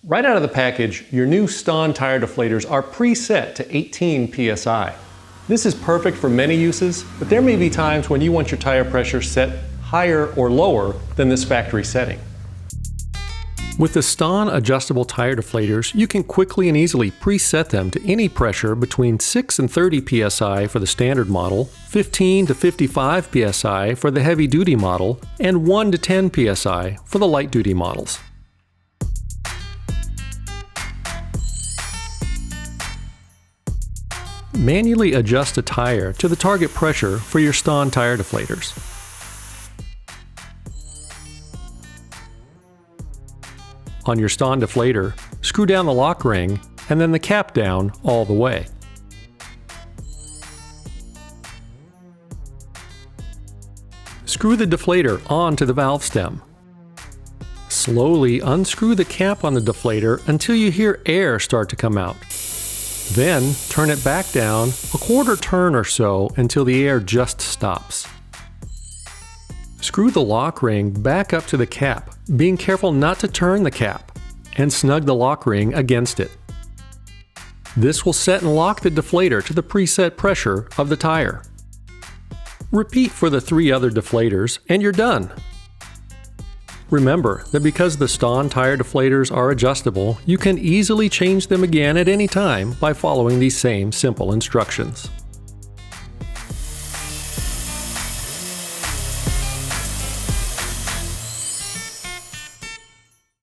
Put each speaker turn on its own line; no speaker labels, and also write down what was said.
Right out of the package, your new Stahn tire deflators are preset to 18 psi. This is perfect for many uses, but there may be times when you want your tire pressure set higher or lower than this factory setting. With the Stahn adjustable tire deflators, you can quickly and easily preset them to any pressure between 6 and 30 psi for the standard model, 15 to 55 psi for the heavy-duty model, and 1 to 10 psi for the light-duty models. Manually adjust a tire to the target pressure for your Stahn tire deflators. On your Stahn deflator, screw down the lock ring and then the cap down all the way. Screw the deflator onto the valve stem. Slowly unscrew the cap on the deflator until you hear air start to come out. Then turn it back down a quarter turn or so until the air just stops. Screw the lock ring back up to the cap, being careful not to turn the cap, and snug the lock ring against it. This will set and lock the deflator to the preset pressure of the tire. Repeat for the 3 other deflators and you're done. Remember that because the Stahn tire deflators are adjustable, you can easily change them again at any time by following these same simple instructions.